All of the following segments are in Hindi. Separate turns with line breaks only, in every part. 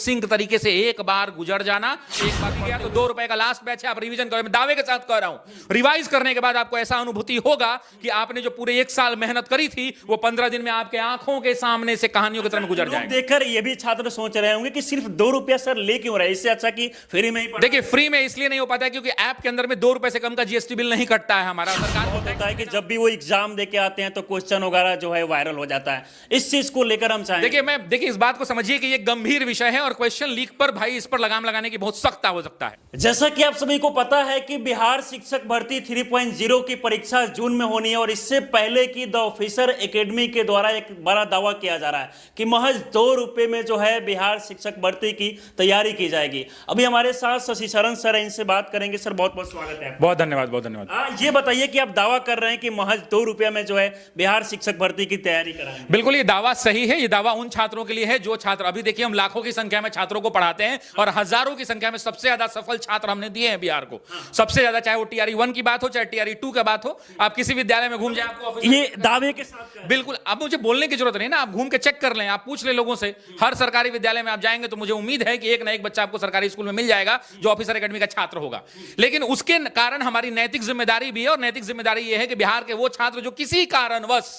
सिंक तरीके से एक बार गुजर जाना। एक बार गया तो 2 रुपए का लास्ट बैच है, आप रिवीजन करो। मैं दावे के साथ कह रहा हूं, रिवाइज करने के बाद आपको ऐसा अनुभूति होगा कि आपने जो पूरे 1 साल मेहनत करी थी वो 15 दिन में आपके आंखों के सामने से कहानियों की तरह गुजर जाएगा।
देखकर ये भी छात्र सोच रहे होंगे कि सिर्फ 2 रुपया सर ले क्यों रहे, इससे अच्छा कि फ्री में ही पढ़ा।
देखिए, फ्री में इसलिए नहीं हो पाता है क्योंकि ऐप के अंदर में 2 रुपए से कम का जीएसटी बिल नहीं कटता है हमारा। सरकार को
होता है कि जब भी वो एग्जाम देके आते हैं तो क्वेश्चन वगैरह जो है वायरल हो जाता है। इस चीज को लेकर हम चाहेंगे।
देखिए इस बात को समझिए कि ये गंभीर विषय है और क्वेश्चन लीक पर भाई इस पर लगाम लगाने की बहुत सख्त आवश्यकता है।
जैसा कि आप सभी को पता है कि बिहार शिक्षक भर्ती 3.0 की परीक्षा जून में होनी है और इससे पहले की द ऑफिसर एकेडमी के द्वारा एक बड़ा दावा किया जा रहा है कि महज 2 रुपए में जो है बिहार शिक्षक भर्ती की तैयारी की जाएगी। अभी हमारे साथ शशिशरण सर है, इनसे बात करेंगे। सर बहुत बहुत स्वागत है।
बहुत धन्यवाद, बहुत धन्यवाद।
ये बताइए कि आप दावा कर रहे हैं कि महज 2 रुपया में जो है बिहार शिक्षक भर्ती की तैयारी कराएंगे।
बिल्कुल, ये दावा सही है। ये दावा उन छात्रों के लिए है जो छात्र, अभी देखिए हम लाखों की संख्या में छात्रों को पढ़ाते हैं और हजारों की संख्या में सबसे ज्यादा सफल छात्र हमने दिए हैं बिहार को। सबसे ज्यादा, चाहे वो टीआरई 1 की बात हो चाहे टीआरई 2 की बात हो, आप किसी विद्यालय में घूम जाए आपको
ये दावे के साथ।
बिल्कुल, अब मुझे बोलने की जरूरत नहीं ना, आप घूम के चेक कर लें, आप पूछ ले लोगों से। हर सरकारी विद्यालय में आप जाएंगे तो मुझे उम्मीद है कि एक ना एक बच्चा आपको सरकारी स्कूल में मिल जाएगा जो ऑफिसर एकेडमी का छात्र होगा। लेकिन उसके कारण हमारी नैतिक जिम्मेदारी भी है और नैतिक जिम्मेदारी यह है कि बिहार के वो छात्र जो किसी कारणवश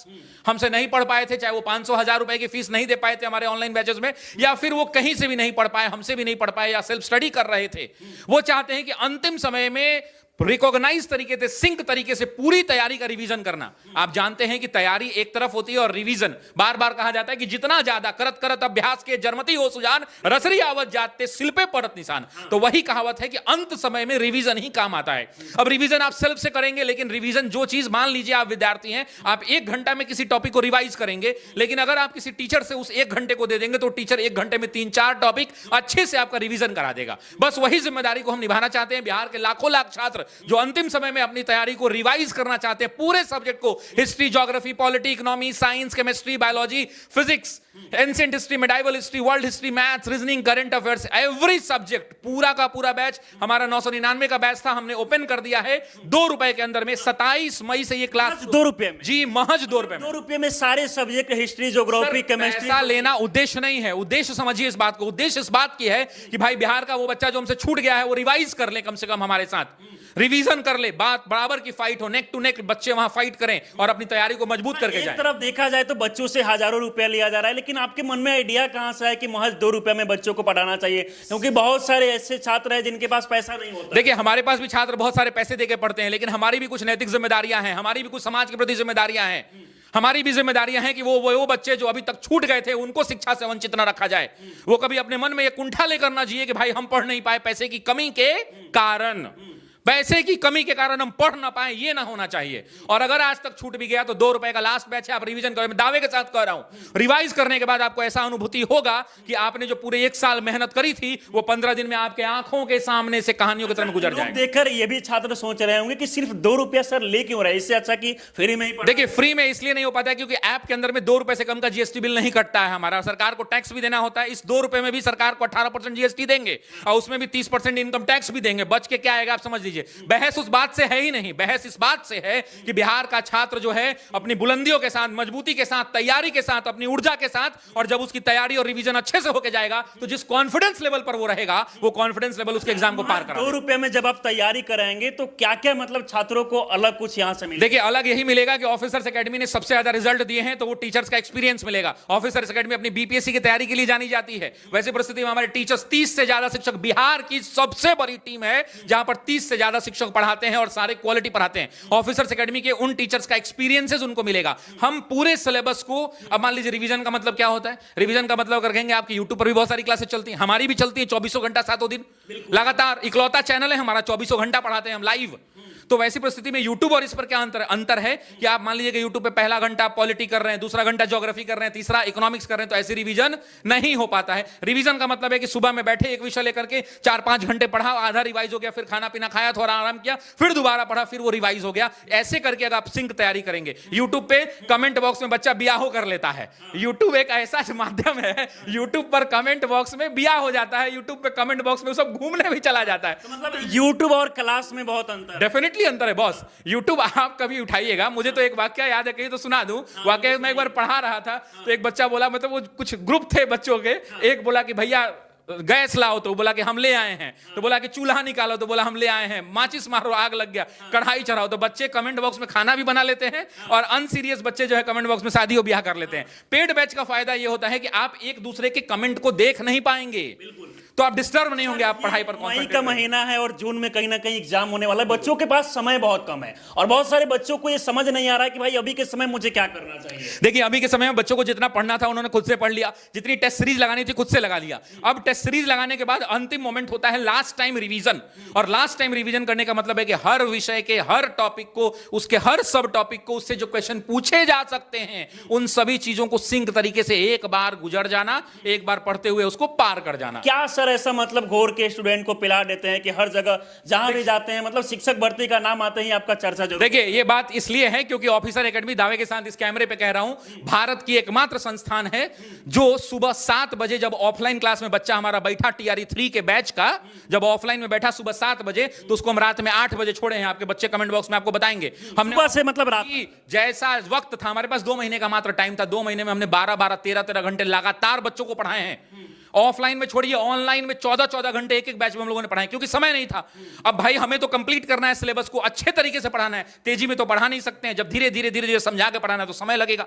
हमसे नहीं पढ़ पाए थे, चाहे वो 500-1000 रुपए की फीस नहीं दे पाए थे हमारे ऑनलाइन बैचेस में, या फिर वो कहीं से भी नहीं पढ़ पाए, हमसे भी नहीं पढ़ पाए, या सेल्फ स्टडी कर रहे थे, वो चाहते हैं कि अंतिम समय में रिकॉग्नाइज तरीके से, सिंक तरीके से पूरी तैयारी का रिवीजन करना। आप जानते हैं कि तैयारी एक तरफ होती है और रिवीजन, बार बार कहा जाता है कि जितना ज्यादा करत करत अभ्यास के जरमती हो सुजान, रसरी आवत जाते सिल पे पड़त निशान। तो वही कहावत है कि अंत समय में रिवीजन ही काम आता है। अब रिवीजन आप सेल्फ से करेंगे, लेकिन रिवीजन जो चीज, मान लीजिए आप विद्यार्थी हैं, आप 1 घंटा में किसी टॉपिक को रिवाइज करेंगे, लेकिन अगर आप किसी टीचर से उस 1 घंटे को दे देंगे तो टीचर 1 घंटे में 3-4 टॉपिक अच्छे से आपका रिवीजन करा देगा। बस वही जिम्मेदारी को हम निभाना चाहते हैं। बिहार के लाखों लाख छात्र जो अंतिम समय में अपनी तैयारी को रिवाइज करना चाहते हैं, पूरे सब्जेक्ट को, history, geography, polity, economy, science, chemistry, biology, physics, ancient history, medieval history, world history, maths, reasoning, current affairs, every subject, पूरा का पूरा बैच, हमारा 999 का बैच था, हमने ओपन कर दिया है 2 रुपए के अंदर में। 27 मई से ये क्लास
2 रुपए में,
जी महज 2 रुपए में।
2 रुपए में सारे सब्जेक्ट, हिस्ट्री, ज्योग्राफी, केमिस्ट्री।
पैसा लेना उद्देश्य नहीं है, उद्देश्य समझिए इस बात को। उद्देश्य इस बात की है कि भाई बिहार का वो बच्चा जो हमसे छूट गया है वो रिवाइज कर ले, कम से कम हमारे साथ रिवीजन कर ले, बात बराबर की फाइट हो, नेक टू नेक बच्चे वहां फाइट करें और अपनी तैयारी को मजबूत करके जाएं।
एक तरफ देखा जाए तो बच्चों से हजारों रुपया लिया जा रहा है, लेकिन आपके मन में आइडिया कहां से है कि महज 2 रुपए में बच्चों को पढ़ाना चाहिए? क्योंकि बहुत सारे ऐसे छात्र हैं जिनके पास पैसा नहीं होता।
देखिए, हमारे पास भी छात्र बहुत सारे पैसे देके पढ़ते हैं, लेकिन हमारी भी कुछ नैतिक जिम्मेदारियां हैं, हमारी भी कुछ समाज के प्रति जिम्मेदारियां हैं। हमारी भी जिम्मेदारियां हैं कि वो बच्चे जो अभी तक छूट गए थे उनको शिक्षा से वंचित न रखा जाए। वो कभी अपने मन में ये कुंठा लेकर ना जिए कि भाई हम पढ़ नहीं पाए पैसे की कमी के कारण, पैसे की कमी के कारण हम पढ़ ना पाए, ये ना होना चाहिए। और अगर आज तक छूट भी गया तो 2 रुपए का लास्ट बैच है, आप रिवीजन करो। मैं दावे के साथ कह रहा हूं, रिवाइज करने के बाद आपको ऐसा अनुभूति होगा कि आपने जो पूरे 1 साल मेहनत करी थी वो 15 दिन में आपके आंखों के सामने से कहानियों की तरह गुजर जाएगा।
देखकर ये भी छात्र सोच रहे होंगे कि सिर्फ 2 रुपया सर ले क्यों रहे, इससे अच्छा कि फ्री में ही पढ़ा।
देखिए, फ्री में इसलिए नहीं हो पाता है क्योंकि ऐप के अंदर में 2 रुपए से कम का जीएसटी बिल नहीं कटता है हमारा। सरकार को टैक्स भी देना होता है, इस 2 रुपए में भी सरकार को 18% जीएसटी देंगे और उसमें भी 30% इनकम टैक्स भी देंगे। बच के क्या आएगा आप समझ लीजिए। बहस उस बात से है ही नहीं, बहस इस बात से है कि बिहार का छात्र जो है अपनी बुलंदियों के साथ, मजबूती के साथ, तैयारी के साथ, अपनी ऊर्जा के साथ, और जब उसकी तैयारी और रिवीजन अच्छे से होकर जाएगा तो जिस कॉन्फिडेंस लेवल पर वो रहेगा वो कॉन्फिडेंस लेवल उसके एग्जाम को पार करेगा।
2 रुपए में जब आप तैयारी कराएंगे तो क्या क्या मतलब छात्रों को अलग कुछ यहां से मिलेगा?
देखिए, अलग यही मिलेगा कि ऑफिसर्स एकेडमी ने सबसे ज्यादा रिजल्ट दिए हैं तो वो टीचर्स का एक्सपीरियंस मिलेगा। ऑफिसर्स एकेडमी अपनी बीपीएससी की तैयारी के लिए जानी जाती है। वैसी परिस्थिति में हमारे टीचर्स, 30 से ज्यादा शिक्षक, बिहार की सबसे बड़ी टीम है जहां पर 30 से ज्यादा शिक्षक पढ़ाते हैं और सारे क्वालिटी पढ़ाते हैं। ऑफिसर्स एकेडमी के उन टीचर्स का एक्सपीरियंसेस उनको मिलेगा। हम पूरे सिलेबस को, अब मान लीजिए रिवीजन का मतलब क्या होता है, रिवीजन का मतलब कहेंगे आपकी यूट्यूब पर भी बहुत सारी क्लासेस चलती हैं, हमारी भी चलती है 24 घंटा 7 दिन लगातार। इकलौता चैनल है हमारा, 24 घंटा पढ़ाते हैं हम लाइव। तो वैसी परिस्थिति में यूट्यूब और इस पर क्या अंतर है कि आप मान लीजिए कि यूट्यूब पे पहला घंटा पॉलिटी कर रहे हैं, दूसरा घंटा ज्योग्राफी कर रहे हैं, तीसरा इकोनॉमिक्स कर रहे हैं, तो ऐसे रिवीजन नहीं हो पाता है। रिवीजन का मतलब है कि सुबह में बैठे एक विषय लेकर के 4-5 घंटे पढ़ा, आधा रिवाइज हो गया, फिर खाना पीना खाया, थोड़ा आराम किया, फिर दोबारा पढ़ा, फिर वो रिवाइज हो गया। ऐसे करके अगर आप सिंक तैयारी करेंगे, यूट्यूब पे कमेंट बॉक्स में बच्चा बियाहो कर लेता है। यूट्यूब एक ऐसा माध्यम है, यूट्यूब पर कमेंट बॉक्स में बियाह हो जाता है, यूट्यूब पे कमेंट बॉक्स में सब घूमने भी चला जाता है।
तो मतलब यूट्यूब और क्लास में बहुत अंतर,
डेफिनेटली अंतर है बॉस। यूट्यूब आप कभी उठाइएगा, मुझे तो एक वाक्य याद है, कहीं तो सुना दूं। वाक्य मैं एक बार पढ़ा रहा था तो एक बच्चा बोला, मतलब वो कुछ ग्रुप थे बच्चों के, एक बोला कि भैया गैस लाओ तो बोला कि हम ले आए हैं, तो बोला कि चूल्हा निकालो तो बोला हम ले आए हैं, माचिस मारो आग लग गया, कढ़ाई चढ़ाओ, तो बच्चे कमेंट बॉक्स में खाना भी बना लेते हैं और अनसीरियस बच्चे जो है कमेंट बॉक्स में शादी और ब्याह कर लेते हैं। पेड बैच का फायदा ये होता है कि आप एक दूसरे के कमेंट को देख नहीं पाएंगे, तो आप डिस्टर्ब नहीं होंगे, आप पढ़ाई पर
मई का महीना है और जून में कहीं ना कहीं एग्जाम होने वाला है, बच्चों के पास समय बहुत कम है और बहुत सारे बच्चों को ये समझ नहीं आ रहा है कि भाई अभी के समय मुझे क्या करना चाहिए।
देखिए अभी के समय में बच्चों को जितना पढ़ना था उन्होंने खुद से पढ़ लिया, जितनी टेस्ट सीरीज लगानी थी खुद से लगा लिया। अब टेस्ट सीरीज लगाने के बाद अंतिम मोमेंट होता है लास्ट टाइम रिवीजन, और लास्ट टाइम रिवीजन करने का मतलब है कि हर विषय के हर टॉपिक को, उसके हर सब टॉपिक को, उससे जो क्वेश्चन पूछे जा सकते हैं उन सभी चीजों को सिंक तरीके से एक बार गुजर जाना, एक बार पढ़ते हुए उसको पार कर जाना।
क्या सर ऐसा मतलब घोर के स्टूडेंट को पिला देते हैं कि हर जगह जहां भी जाते हैं मतलब शिक्षक भर्ती का नाम आते ही आपका चर्चा जरूर।
देखिए ये बात इसलिए है क्योंकि ऑफिसर एकेडमी दावे के साथ इस कैमरे पे कह रहा हूं, भारत की एकमात्र संस्थान है जो सुबह 7 बजे जब ऑफलाइन क्लास में बच्चा हमारा बैठा TRE 3 के बैच का, जब ऑफलाइन में बैठा सुबह 7 बजे तो उसको हम रात में 8 बजे छोड़े हैं। आपके बच्चे कमेंट बॉक्स में आपको बताएंगे। हमने
सुबह से मतलब रात
जैसा वक्त था, हमारे पास 2 महीने का मात्र टाइम था, 2 महीने में हमने 12-12, 13-13 घंटे लगातार बच्चों को पढ़ाए हैं। ऑफलाइन में छोड़िए, ऑनलाइन में 14-14 घंटे एक एक बैच में हम लोगों ने पढ़ाए, क्योंकि समय नहीं था। अब भाई हमें तो कंप्लीट करना है सिलेबस को, अच्छे तरीके से पढ़ाना है, तेजी में तो पढ़ा नहीं सकते हैं। जब धीरे धीरे धीरे धीरे समझा के पढ़ाना है तो समय लगेगा।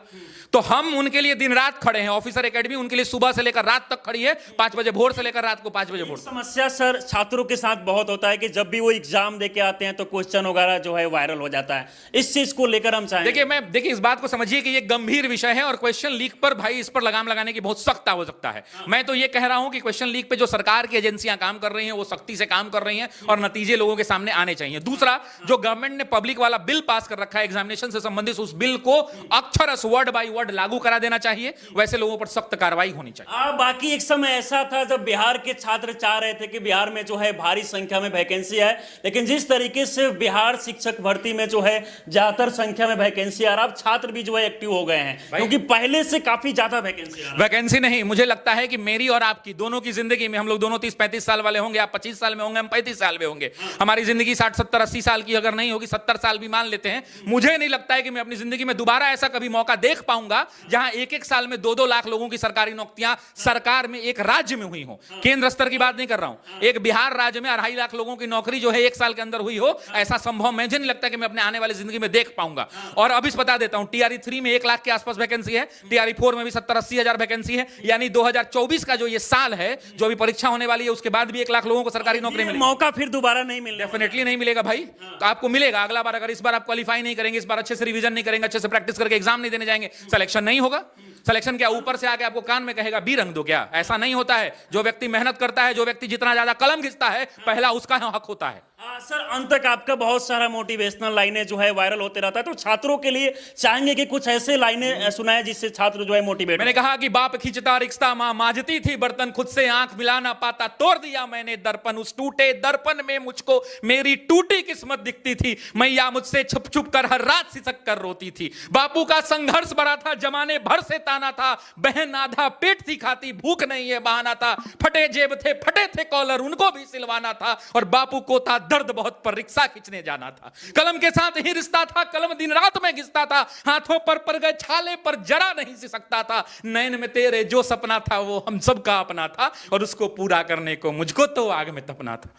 तो हम उनके लिए दिन रात खड़े हैं। ऑफिसर एकेडमी उनके लिए सुबह से लेकर रात तक खड़ी है, 5 बजे भोर से लेकर रात को 5 बजे भोर।
समस्या सर छात्रों के साथ बहुत होता है कि जब भी वो एग्जाम देके आते हैं तो क्वेश्चन वगैरह जो है वायरल हो जाता है। इस चीज को लेकर हम चाहेंगे।
देखिए इस बात को समझिए कि ये गंभीर विषय है और क्वेश्चन लीक पर भाई इस पर लगाम लगाने की बहुत सख्त आवश्यकता है। मैं तो ये कह रहा हूं कि क्वेश्चन लीक पे जो सरकार की एजेंसियां काम कर रही हैं वो सख्ती से काम कर रही हैं और नतीजे लोगों के सामने आने चाहिए। दूसरा, जो गवर्नमेंट ने पब्लिक वाला बिल पास कर रखा है एग्जामिनेशन से संबंधित, उस बिल को अक्षरश वर्ड बाय वर्ड लागू करा देना चाहिए। वैसे लोगों पर सख्त कार्रवाई होनी चाहिए।
बाकी एक समय ऐसा था जब बिहार के छात्र चाह रहे थे कि बिहार में जो है भारी संख्या में वैकेंसी है, लेकिन जिस तरीके से बिहार शिक्षक भर्ती में जो है ज्यादातर संख्या में वैकेंसी आ रहा, अब छात्र भी जो है एक्टिव हो गए हैं क्योंकि पहले से काफी ज्यादा
वैकेंसी नहीं, मुझे लगता है कि मेरी और आपकी दोनों की जिंदगी में, हम लोग दोनों 30-35 साल वाले होंगे, आप 25 साल में होंगे, हम 35 साल में होंगे, हमारी जिंदगी 60-70-80 साल की अगर नहीं होगी, 70 साल भी मान लेते हैं, मुझे नहीं लगता है कि मैं अपनी जिंदगी में दोबारा ऐसा कभी मौका देख पाऊंगा जहां एक साल में 2-2 लाख लोगों की सरकारी नौकरियां सरकार में एक राज्य में हुई हो। केंद्र स्तर की बात नहीं कर रहा हूं, एक बिहार राज्य में 2.5 लाख लोगों की नौकरी जो है 1 साल के अंदर हुई हो, ऐसा संभव मुझे नहीं लगता कि मैं अपने आने वाली जिंदगी में देख पाऊंगा। और अब इस बता देता हूं, TRE 3 में 1 लाख के आसपास वैकेंसी है, TRE 4 में भी 70-80 हजार वैकेंसी है, यानी 2024 का जो ये साल है, जो अभी परीक्षा होने वाली है, उसके बाद भी 1 लाख लोगों को सरकारी नौकरी मिलेगी।
मौका फिर दोबारा नहीं मिलेगा,
डेफिनेटली नहीं मिलेगा भाई। तो आपको मिलेगा अगला बार, अगर इस बार आप क्वालिफाई नहीं करेंगे, इस बार अच्छे से रिवीजन नहीं करेंगे, अच्छे से प्रैक्टिस करके एग्जाम नहीं देने जाएंगे, सिलेक्शन नहीं होगा। सिलेक्शन क्या ऊपर से आके आपको कान में कहेगा बी रंग दो क्या? ऐसा नहीं होता है। जो व्यक्ति मेहनत करता है, जो व्यक्ति जितना ज्यादा कलम घिसता है, पहला उसका हक होता है।
सर अंत तक आपका बहुत सारा मोटिवेशनल लाइनें जो है वायरल होते रहता है, तो छात्रों के लिए चाहेंगे कि कुछ ऐसे लाइनें सुनाए जिससे छात्र जो है मोटिवेट।
मैंने कहा कि बाप खींचता रिक्शा, मां मांजती थी बर्तन, खुद से आंख मिला ना पाता, तोड़ दिया मैंने दर्पण, उस टूटे दर्पण में मुझको मेरी टूटी किस्मत दिखती थी, मैया मुझसे छुप छुप कर हर रात सिसक कर रोती थी। बापू का संघर्ष बड़ा था, जमाने भर से ताना था, बहन आधा पेट थी खाती, भूख नहीं है बहाना था, फटे जेब थे, फटे थे कॉलर, उनको भी सिलवाना था, और बापू को था दर्द बहुत पर रिक्शा खींचने जाना था। कलम के साथ ही रिश्ता था, कलम दिन रात में घिसता था, हाथों पर पड़ गए छाले पर जरा नहीं सिसकता था, नैन में तेरे जो सपना था वो हम सब का अपना था, और उसको पूरा करने को मुझको तो आग में तपना था।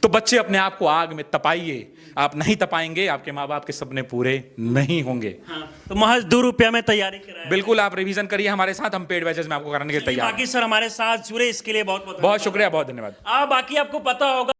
तो बच्चे अपने आप को आग में तपाइए, आप नहीं तपाएंगे आपके माँ बाप के सपने पूरे नहीं होंगे।
तो महज 2 रुपया में तैयारी कराएं।
बिल्कुल आप रिवीजन करिए हमारे साथ, हम पेड बैचेस में आपको कराने के तैयार।
बाकी सर हमारे साथ जुड़े इसके लिए बहुत
शुक्रिया, बहुत धन्यवाद।
बाकी आपको पता होगा